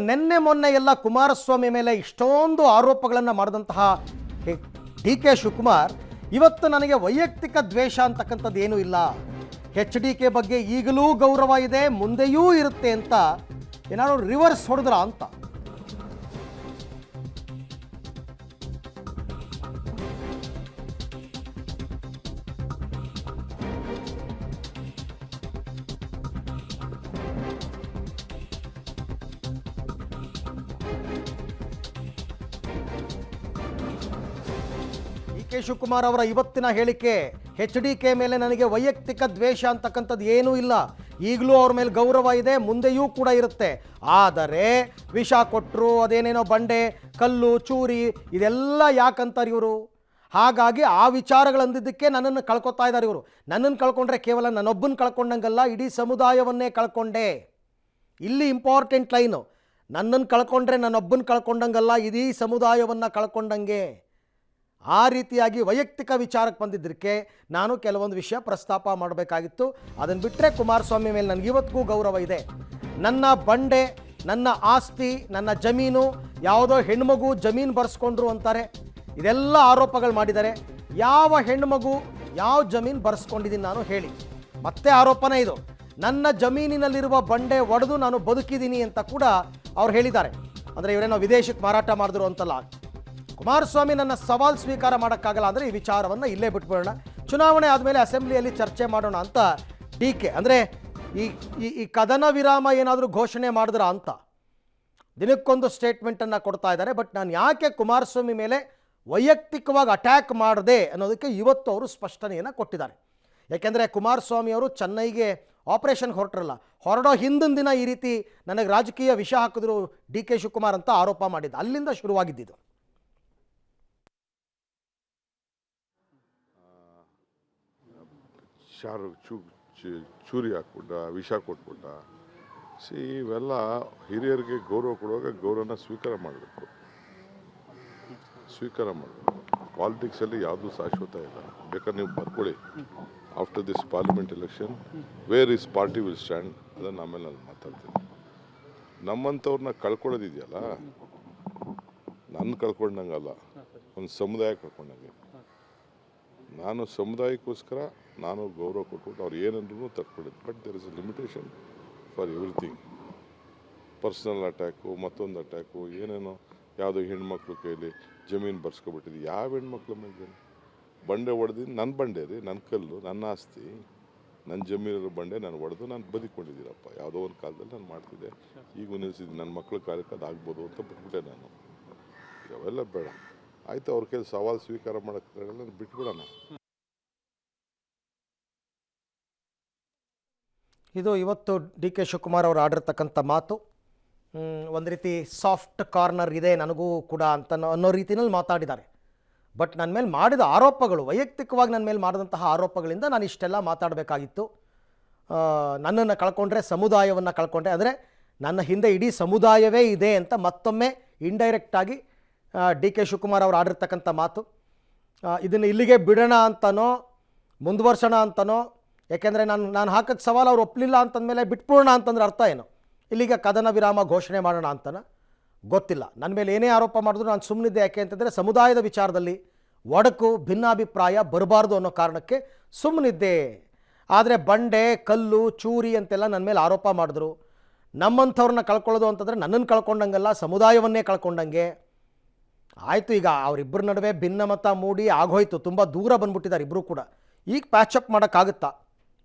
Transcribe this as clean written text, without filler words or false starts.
ನಿನ್ನೆ ಮೊನ್ನೆ ಎಲ್ಲ ಕುಮಾರಸ್ವಾಮಿ ಮೇಲೆ ಇಷ್ಟೊಂದು ಆರೋಪಗಳನ್ನು ಮಾಡಿದಂತಹ ಡಿ ಕೆ ಶಿವಕುಮಾರ್ ಇವತ್ತು ನನಗೆ ವೈಯಕ್ತಿಕ ದ್ವೇಷ ಅಂತಕ್ಕಂಥದ್ದು ಏನೂ ಇಲ್ಲ, HDK ಬಗ್ಗೆ ಈಗಲೂ ಗೌರವ ಇದೆ, ಮುಂದೆಯೂ ಇರುತ್ತೆ ಅಂತ ಏನಾದ್ರು ರಿವರ್ಸ್ ಹೊಡೆದ್ರ ಅಂತ. ಕೆ ಶಿವಕುಮಾರ್ ಅವರ ಇವತ್ತಿನ ಹೇಳಿಕೆ, HDK ಮೇಲೆ ನನಗೆ ವೈಯಕ್ತಿಕ ದ್ವೇಷ ಅಂತಕ್ಕಂಥದ್ದು ಏನೂ ಇಲ್ಲ, ಈಗಲೂ ಅವ್ರ ಮೇಲೆ ಗೌರವ ಇದೆ, ಮುಂದೆಯೂ ಕೂಡ ಇರುತ್ತೆ, ಆದರೆ ವಿಷ ಕೊಟ್ಟರು, ಅದೇನೇನೋ ಬಂಡೆ ಕಲ್ಲು ಚೂರಿ ಇದೆಲ್ಲ ಯಾಕಂತಾರೆ ಇವರು. ಹಾಗಾಗಿ ಆ ವಿಚಾರಗಳಂದಿದ್ದಕ್ಕೆ ನನ್ನನ್ನು ಕಳ್ಕೊತಾ ಇದ್ದಾರೆ ಇವರು. ನನ್ನನ್ನು ಕಳ್ಕೊಂಡ್ರೆ ಕೇವಲ ನನ್ನೊಬ್ಬನ ಕಳ್ಕೊಂಡಂಗಲ್ಲ, ಇಡೀ ಸಮುದಾಯವನ್ನೇ ಕಳ್ಕೊಂಡೆ. ಇಲ್ಲಿ ಇಂಪಾರ್ಟೆಂಟ್ ಲೈನು, ನನ್ನನ್ನು ಕಳ್ಕೊಂಡ್ರೆ ನನ್ನೊಬ್ಬನ ಕಳ್ಕೊಂಡಂಗಲ್ಲ, ಇಡೀ ಸಮುದಾಯವನ್ನು ಕಳ್ಕೊಂಡಂಗೆ. ಆ ರೀತಿಯಾಗಿ ವೈಯಕ್ತಿಕ ವಿಚಾರಕ್ಕೆ ಬಂದಿದ್ದಕ್ಕೆ ನಾನು ಕೆಲವೊಂದು ವಿಷಯ ಪ್ರಸ್ತಾಪ ಮಾಡಬೇಕಾಗಿತ್ತು. ಅದನ್ನು ಬಿಟ್ಟರೆ ಕುಮಾರಸ್ವಾಮಿ ಮೇಲೆ ನನಗೆ ಇವತ್ತಿಗೂ ಗೌರವ ಇದೆ. ನನ್ನ ಬಂಡೆ, ನನ್ನ ಆಸ್ತಿ, ನನ್ನ ಜಮೀನು, ಯಾವುದೋ ಹೆಣ್ಮಗು ಜಮೀನು ಬರೆಸ್ಕೊಂಡ್ರು ಅಂತಾರೆ, ಇದೆಲ್ಲ ಆರೋಪಗಳು ಮಾಡಿದ್ದಾರೆ. ಯಾವ ಹೆಣ್ಮಗು ಯಾವ ಜಮೀನು ಬರೆಸ್ಕೊಂಡಿದ್ದೀನಿ ನಾನು ಹೇಳಿ? ಮತ್ತೆ ಆರೋಪನೇ ಇದು. ನನ್ನ ಜಮೀನಿನಲ್ಲಿರುವ ಬಂಡೆ ಒಡೆದು ನಾನು ಬದುಕಿದ್ದೀನಿ ಅಂತ ಕೂಡ ಅವ್ರು ಹೇಳಿದ್ದಾರೆ. ಅಂದರೆ ಇವರೇನೋ ವಿದೇಶಕ್ಕೆ ಮಾರಾಟ ಮಾಡಿದ್ರು ಅಂತಲ್ಲ. ಕುಮಾರಸ್ವಾಮಿ ನನ್ನ ಸವಾಲು ಸ್ವೀಕಾರ ಮಾಡೋಕ್ಕಾಗಲ್ಲ ಅಂದರೆ ಈ ವಿಚಾರವನ್ನು ಇಲ್ಲೇ ಬಿಟ್ಬಿಡೋಣ, ಚುನಾವಣೆ ಆದಮೇಲೆ ಅಸೆಂಬ್ಲಿಯಲ್ಲಿ ಚರ್ಚೆ ಮಾಡೋಣ ಅಂತ DK ಅಂದರೆ ಈ ಕದನ ವಿರಾಮ ಏನಾದರೂ ಘೋಷಣೆ ಮಾಡಿದ್ರ ಅಂತ ದಿನಕ್ಕೊಂದು ಸ್ಟೇಟ್ಮೆಂಟನ್ನು ಕೊಡ್ತಾ ಇದ್ದಾರೆ. ಬಟ್ ನಾನು ಯಾಕೆ ಕುಮಾರಸ್ವಾಮಿ ಮೇಲೆ ವೈಯಕ್ತಿಕವಾಗಿ ಅಟ್ಯಾಕ್ ಮಾಡಿದೆ ಅನ್ನೋದಕ್ಕೆ ಇವತ್ತು ಅವರು ಸ್ಪಷ್ಟನೆಯನ್ನು ಕೊಟ್ಟಿದ್ದಾರೆ. ಯಾಕೆಂದರೆ ಕುಮಾರಸ್ವಾಮಿ ಅವರು ಚೆನ್ನೈಗೆ ಆಪರೇಷನ್ಗೆ ಹೊರಟ್ರಲ್ಲ, ಹೊರಡೋ ಹಿಂದಿನ ದಿನ ಈ ರೀತಿ ನನಗೆ ರಾಜಕೀಯ ವಿಷ ಹಾಕಿದ್ರು DK ಶಿವಕುಮಾರ್ ಅಂತ ಆರೋಪ ಮಾಡಿದ್ದು, ಅಲ್ಲಿಂದ ಶುರುವಾಗಿದ್ದಿದ್ದು. ಚೂರಿ ಹಾಕ್ಬಿಟ್ಟ, ವಿಷ ಕೊಟ್ಬಿಟ್ಟ. ಇವೆಲ್ಲ ಹಿರಿಯರಿಗೆ ಗೌರವ ಕೊಡುವಾಗ ಗೌರವನ ಸ್ವೀಕಾರ ಮಾಡಬೇಕು. ಪಾಲಿಟಿಕ್ಸಲ್ಲಿ ಯಾವುದೂ ಶಾಶ್ವತ ಇಲ್ಲ. ಬೇಕಾದ್ರೆ ನೀವು ಬರ್ಕೊಳ್ಳಿ, after this parliament election where is party will stand, ಅದನ್ನು ಆಮೇಲೆ ನಾನು ಮಾತಾಡ್ತೀನಿ. ನಮ್ಮಂಥವ್ರನ್ನ ಕಳ್ಕೊಳ್ಳೋದಿದೆಯಲ್ಲ, ನನ್ನ ಕಳ್ಕೊಂಡಂಗಲ್ಲ, ಒಂದು ಸಮುದಾಯ ಕಳ್ಕೊಂಡಂಗೆ. ನಾನು ಸಮುದಾಯಕ್ಕೋಸ್ಕರ ನಾನು ಗೌರವ ಕೊಟ್ಬಿಟ್ಟು ಅವ್ರು ಏನಂದ್ರೂ ತರ್ಕೊಂಡಿದ್ದು. But there is a limitation for everything. Personal attack, ಮತ್ತೊಂದು ಅಟ್ಯಾಕು, ಏನೇನೋ ಯಾವುದೋ ಹೆಣ್ಮಕ್ಳು ಕೈಲಿ ಜಮೀನು ಬರ್ಸ್ಕೊಬಿಟ್ಟಿದ್ದು. ಯಾವ ಹೆಣ್ಮಕ್ಳ ಮೇಲೆ ಬಂಡೆ ಹೊಡೆದಿದ್ದು? ನನ್ನ ಬಂಡೆ ರೀ, ನನ್ನ ಕಲ್ಲು, ನನ್ನ ಆಸ್ತಿ, ನನ್ನ ಜಮೀನಿರೋ ಬಂಡೆ ನಾನು ಹೊಡೆದು ನಾನು ಬದುಕೊಂಡಿದ್ದೀನಪ್ಪ. ಯಾವುದೋ ಒಂದು ಕಾಲದಲ್ಲಿ ನಾನು ಮಾಡ್ತಿದ್ದೆ, ಈಗ ನಿಲ್ಲಿಸಿದ್ದು. ನನ್ನ ಮಕ್ಳ ಕಾರ್ಯಕ್ಕೆ ಅದಾಗ್ಬೋದು ಅಂತ ಬಿಟ್ಬಿಟ್ಟೆ ನಾನು. ಅವೆಲ್ಲ ಬೇಡ, ಆಯಿತು. ಅವ್ರ ಕೈಲಿ ಸವಾಲು ಸ್ವೀಕಾರ ಮಾಡೋಕ್ಕಾಗಲ್ಲ, ಬಿಟ್ಬಿಡೋಣ. ಇದು ಇವತ್ತು DK ಶಿವಕುಮಾರ್ ಅವರು ಆಡಿರ್ತಕ್ಕಂಥ ಮಾತು. ಒಂದು ರೀತಿ ಸಾಫ್ಟ್ ಕಾರ್ನರ್ ಇದೆ ನನಗೂ ಕೂಡ ಅಂತ ಅನ್ನೋ ರೀತಿಯಲ್ಲಿ ಮಾತಾಡಿದ್ದಾರೆ. ಬಟ್ ನನ್ನ ಮೇಲೆ ಮಾಡಿದ ಆರೋಪಗಳು, ವೈಯಕ್ತಿಕವಾಗಿ ನನ್ನ ಮೇಲೆ ಮಾಡಿದಂತಹ ಆರೋಪಗಳಿಂದ ನಾನು ಇಷ್ಟೆಲ್ಲ ಮಾತಾಡಬೇಕಾಗಿತ್ತು. ನನ್ನನ್ನು ಕಳ್ಕೊಂಡ್ರೆ ಸಮುದಾಯವನ್ನು ಕಳ್ಕೊಂಡ್ರೆ, ಅಂದರೆ ನನ್ನ ಹಿಂದೆ ಇಡೀ ಸಮುದಾಯವೇ ಇದೆ ಅಂತ ಮತ್ತೊಮ್ಮೆ ಇಂಡೈರೆಕ್ಟಾಗಿ DK ಶಿವಕುಮಾರ್ ಅವರು ಆಡಿರ್ತಕ್ಕಂಥ ಮಾತು. ಇದನ್ನು ಇಲ್ಲಿಗೆ ಬಿಡೋಣ ಅಂತನೋ ಮುಂದುವರ್ಸೋಣ ಅಂತನೋ, ಯಾಕೆಂದರೆ ನಾನು ಹಾಕೋಕ್ಕೆ ಸವಾಲು ಅವ್ರು ಒಪ್ಪಲಿಲ್ಲ ಅಂತಂದಮೇಲೆ ಬಿಟ್ಬಿಡೋಣ ಅಂತಂದ್ರೆ ಅರ್ಥ ಏನು? ಇಲ್ಲಿಗೆ ಕದನ ವಿರಾಮ ಘೋಷಣೆ ಮಾಡೋಣ ಅಂತನ ಗೊತ್ತಿಲ್ಲ. ನನ್ನ ಮೇಲೆ ಏನೇ ಆರೋಪ ಮಾಡಿದ್ರು ನಾನು ಸುಮ್ಮನಿದ್ದೆ. ಯಾಕೆ ಅಂತಂದರೆ ಸಮುದಾಯದ ವಿಚಾರದಲ್ಲಿ ಒಡಕು ಭಿನ್ನಾಭಿಪ್ರಾಯ ಬರಬಾರ್ದು ಅನ್ನೋ ಕಾರಣಕ್ಕೆ ಸುಮ್ಮನಿದ್ದೆ. ಆದರೆ ಬಂಡೆ ಕಲ್ಲು ಚೂರಿ ಅಂತೆಲ್ಲ ನನ್ನ ಮೇಲೆ ಆರೋಪ ಮಾಡಿದ್ರು. ನಮ್ಮಂಥವ್ರನ್ನ ಕಳ್ಕೊಳ್ಳೋದು ಅಂತಂದರೆ ನನ್ನನ್ನು ಕಳ್ಕೊಂಡಂಗಲ್ಲ, ಸಮುದಾಯವನ್ನೇ ಕಳ್ಕೊಂಡಂಗೆ ಆಯಿತು. ಈಗ ಅವರಿಬ್ಬರ ನಡುವೆ ಭಿನ್ನಮತ ಮೂಡಿ ಆಗೋಯ್ತು, ತುಂಬ ದೂರ ಬಂದ್ಬಿಟ್ಟಿದ್ದಾರೆ ಇಬ್ಬರು ಕೂಡ. ಈಗ ಪ್ಯಾಚಪ್ ಮಾಡೋಕ್ಕಾಗುತ್ತಾ?